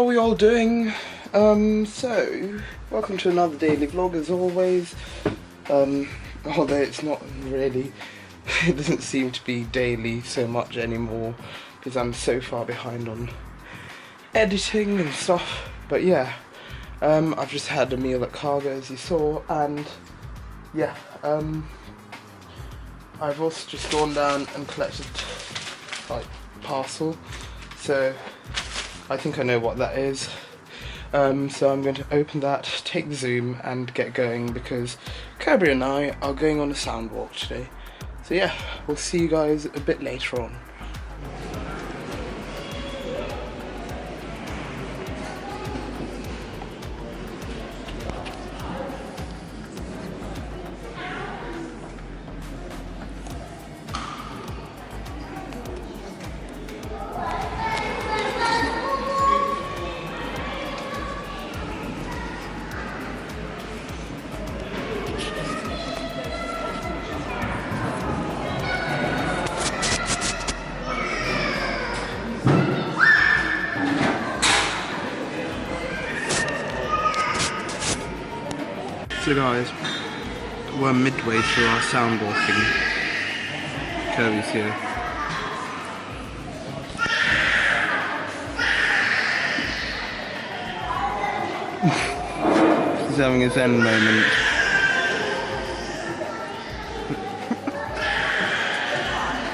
how are we all doing? So, welcome to another daily vlog as always. Although it's not really, it doesn't seem to be daily so much anymore because I'm so far behind on editing and stuff. But yeah, I've just had a meal at Cargo as you saw, and yeah, I've also just gone down and collected like parcel, so I think I know what that is. So I'm going to open that, take the zoom and get going because Kirby and I are going on a sound walk today. So yeah, we'll see you guys a bit later on. So guys, we're midway through our sound walking. Kirby's here. He's having a zen moment.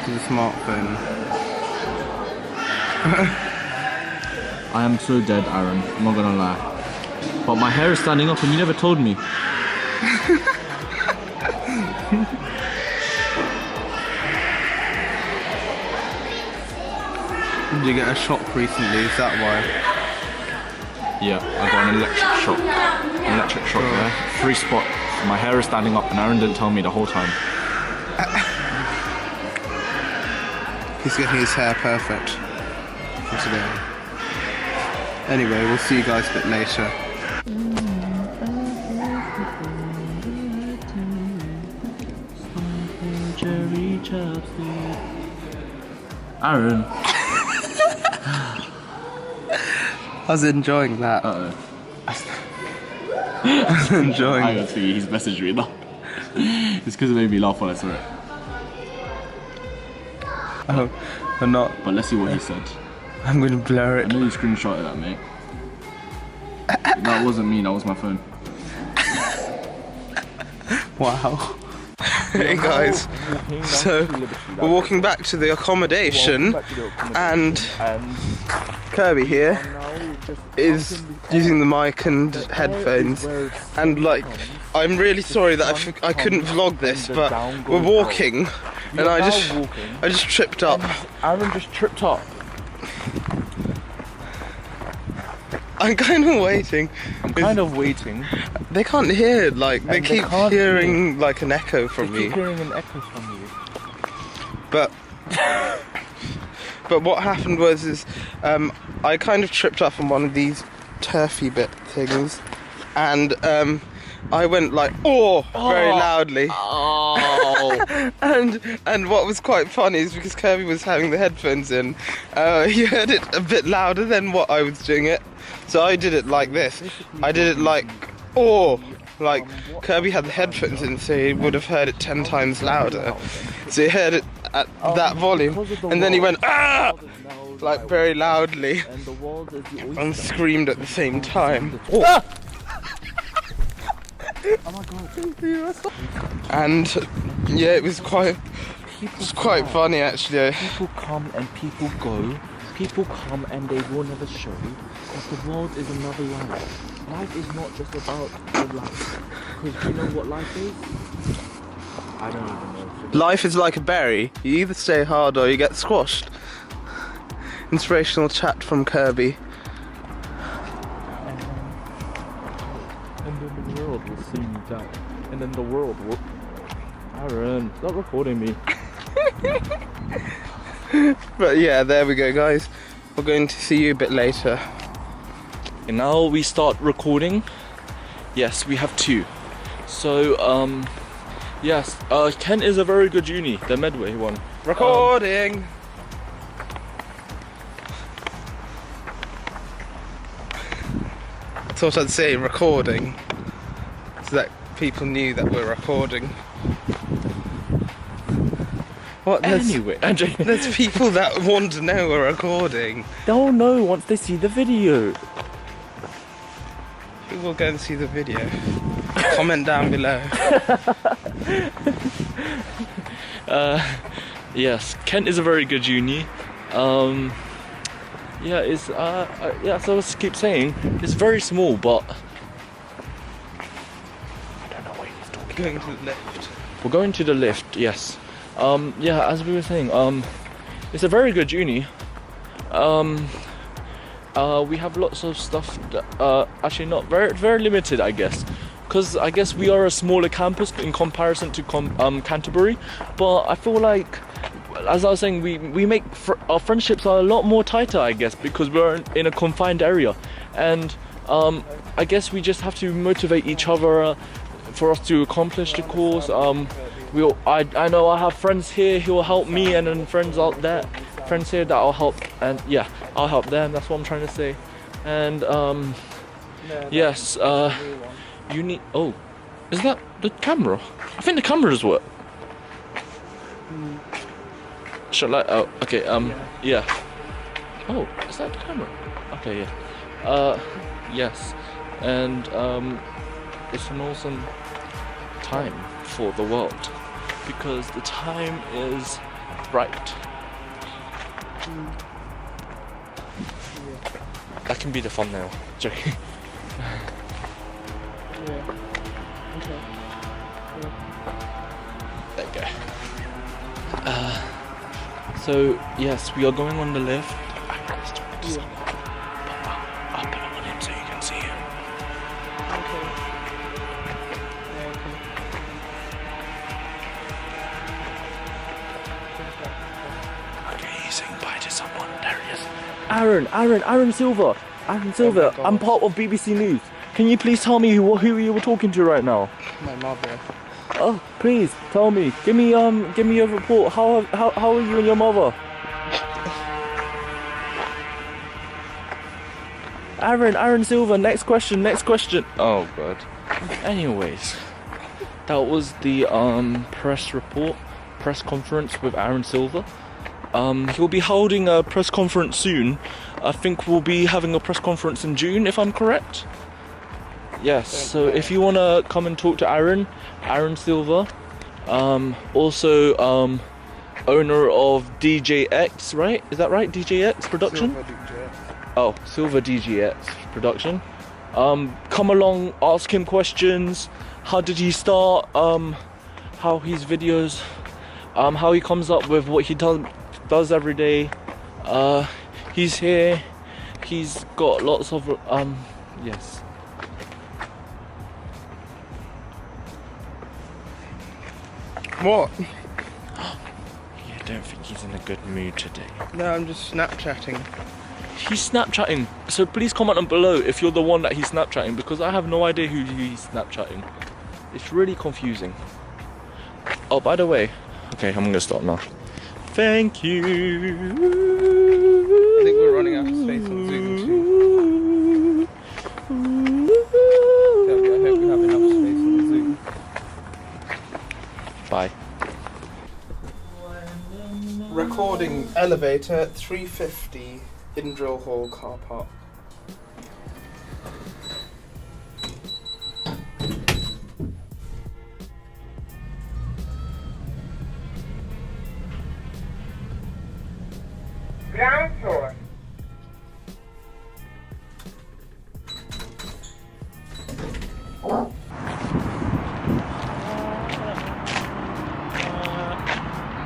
To the smartphone. I am so dead, Aaron, I'm not gonna lie. But my hair is standing up and you never told me. Did you get a shock recently? Is that why? Yeah, I got an electric shock. An electric shock there. Free spot. My hair is standing up and Aaron didn't tell me the whole time. He's getting his hair perfect for today. Anyway, we'll see you guys a bit later. Aaron. I was enjoying that. Uh-oh. I was enjoying I it. got to see his message me now. It's because it made me laugh when I saw it. Oh, I'm not. But let's see what he said. I'm going to blur I it. know you screenshotted that, mate. That wasn't me, that was my phone. Wow. Hey guys, so we're walking back to the accommodation and Kirby here is using the mic and headphones, and like, I'm really sorry that I couldn't vlog this, but we're walking and I just tripped up. Aaron just tripped up. I'm kind of waiting. They can't hear, like, they keep hearing like an echo from me. Hearing an echo from you. But what happened was I kind of tripped up on one of these turfy bit things, and I went like very loudly. Oh. and what was quite funny is because Kirby was having the headphones in, he heard it a bit louder than what I was doing it. So I did it like this. I did it like like Kirby had the headphones in, so he would have heard it 10 times louder. So he heard it at that volume, and then he went ah, like very loudly, and screamed at the same time. Ah! Oh my god. And yeah, it was quite funny actually. People come and people go. People come and they will never show. Because the world is another life. Life is not just about the life. Because you know what life is? I don't even know. Life is like a berry. You either stay hard or you get squashed. Inspirational chat from Kirby. And then the world will see me die. And then the world will... Aaron, stop recording me. But yeah, there we go guys. We're going to see you a bit later. And now we start recording. Yes, we have 2. So, yes, Kent is a very good uni, the Medway one. Recording! thought I'd say recording, so that people knew that we're recording. What? Anyway, There's people that want to know we're recording. they'll know once they see the video. Who will go and see the video? Comment down below. Yes, Kent is a very good uni. Yeah, it's yeah. So let's keep saying it's very small, but I don't know what he's talking Going about. to the lift. We're going to the lift. Yes. Yeah, as we were saying, it's a very good uni. We have lots of stuff that, actually not very limited, I guess, because I guess we are a smaller campus in comparison to Canterbury. But I feel like, as I was saying, we make our friendships are a lot more tighter, I guess, because we're in a confined area, and I guess we just have to motivate each other for us to accomplish the course. I know I have friends here who will help me, and then friends out there, friends here that I'll help, and yeah, I'll help them. That's what I'm trying to say. And yes, you need. Oh, is that the camera? I think the camera does work. Shall I? Oh, okay. Yeah. Oh, is that the camera? Okay, yeah. Yes, and it's an awesome time for the world because the time is right. That can be the thumbnail. Joking. There you go. So yes, we are going on the lift. I was talking to someone, but I'll put him on him so you can see him. Okay, he's saying bye to someone. There he is. Aaron Silver. Aaron Silver. Oh I'm part of BBC News. Can you please tell me who you were talking to right now? My mother. Oh, please tell me. Give me a report. How are you and your mother? Aaron Silver. Next question. Oh god. Anyways, that was the press conference with Aaron Silver. He'll be holding a press conference soon. I think we'll be having a press conference in June, if I'm correct. Yes, so if you want to come and talk to Aaron Silver, also owner of DJX, right? Is that right? DJX Production? Silver DJX. Oh, Silver DJX Production. Come along, ask him questions. How did he start? How his videos, how he comes up with what he does every day. He's here. He's got lots of yes. What? I don't think he's in a good mood today. No, I'm just Snapchatting. He's Snapchatting, so please comment down below if you're the one that he's Snapchatting, because I have no idea who he's Snapchatting. It's really confusing. Oh, by the way, okay, I'm gonna stop now. Thank you. I think we're running out of space on Zoom too. Kirby, I hope we have enough space on Zoom. Bye. Recording elevator 350 in Drill Hall car park. Ground floor.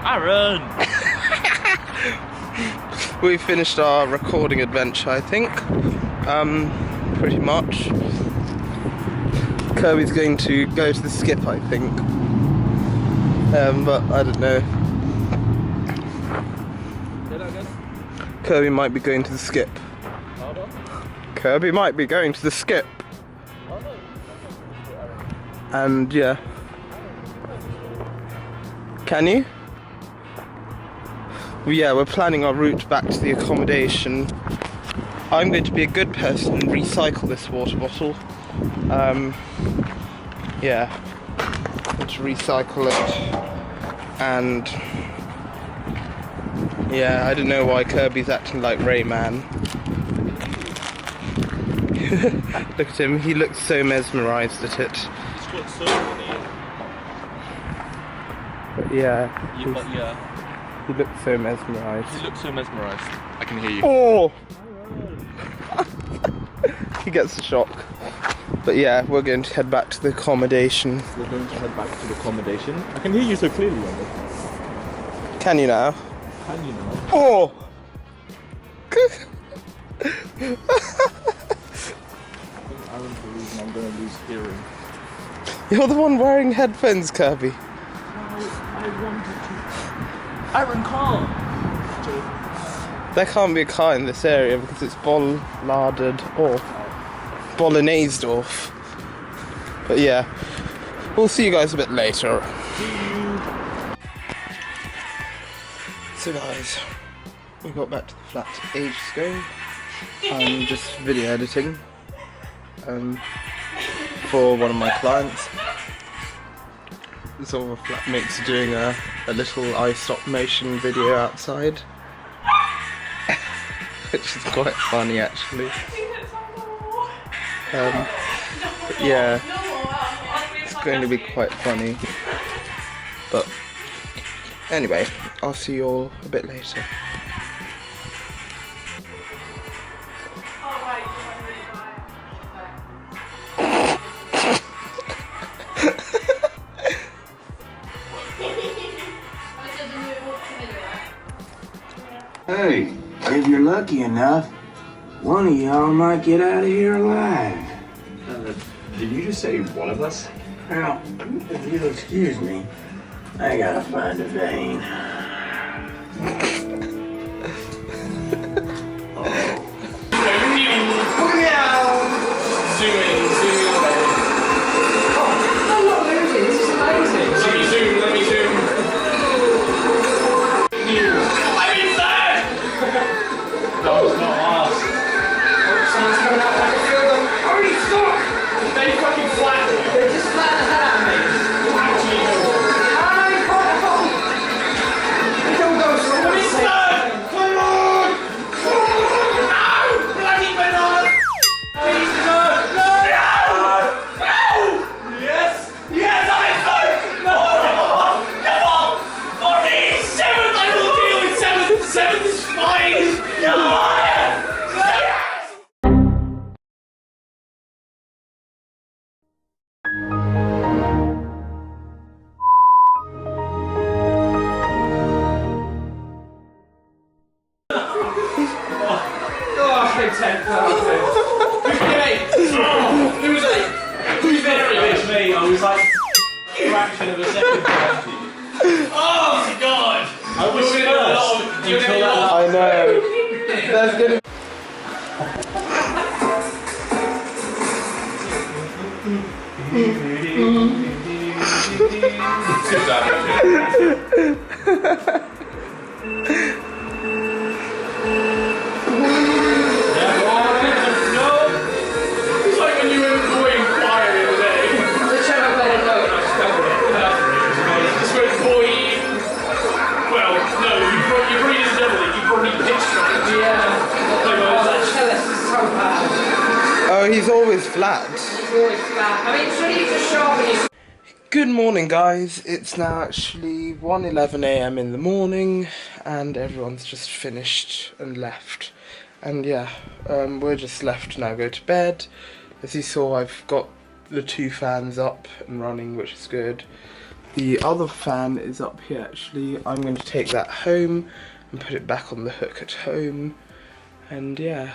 Aaron! We finished our recording adventure, I think. Pretty much. Kirby's going to go to the skip, I think. But I don't know. Say that again? Kirby might be going to the skip. Harder? Kirby might be going to the skip. Oh no. And yeah. Can you? Well, yeah, we're planning our route back to the accommodation. I'm going to be a good person and recycle this water bottle. Yeah, I'm going to recycle it, and yeah, I don't know why Kirby's acting like Rayman. Look at him, he looks so mesmerised at it. It's got so many. But yeah, Yeah. he looks so mesmerised. You look so mesmerised. I can hear you. Oh! He gets a shock. But yeah, we're going to head back to the accommodation. We're going to head back to the accommodation. I can hear you so clearly, Robert. Can you now? Can you now? Oh! Aaron believes I'm going to lose hearing. You're the one wearing headphones, Kirby. I wanted to. Aaron, calm! There can't be a car in this area because it's bollarded off. Bolognese off. But yeah, we'll see you guys a bit later. So guys, we got back to the flat ages ago. I'm just video editing for one of my clients. Some of my flatmates are doing a little stop motion video outside, which is quite funny actually. But yeah, it's going to be quite funny. But anyway, I'll see you all a bit later. Hey, if you're lucky enough, one of y'all might get out of here alive. Did you just say one of us? Now, if you'll excuse me, I gotta find a vein. I know. There's gonna be he's always flat. Good morning guys, it's now actually 1:11 AM in the morning and everyone's just finished and left. And yeah, we're just left to now go to bed. As you saw, I've got the 2 fans up and running, which is good. The other fan is up here actually. I'm going to take that home and put it back on the hook at home. And yeah,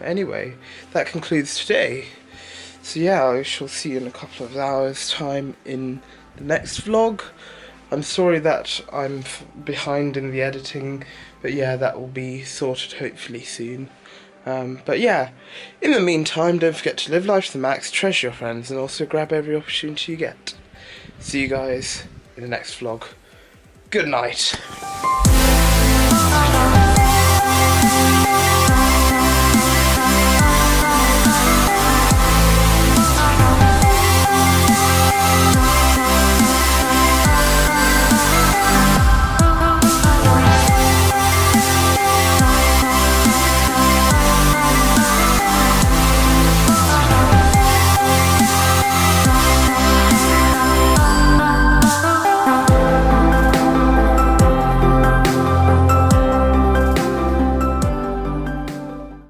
anyway, that concludes today. So yeah, I shall see you in a couple of hours time in the next vlog. I'm sorry that I'm behind in the editing, but yeah, that will be sorted hopefully soon. But yeah, in the meantime, don't forget to live life to the max, treasure your friends, and also grab every opportunity you get. See you guys in the next vlog. Good night.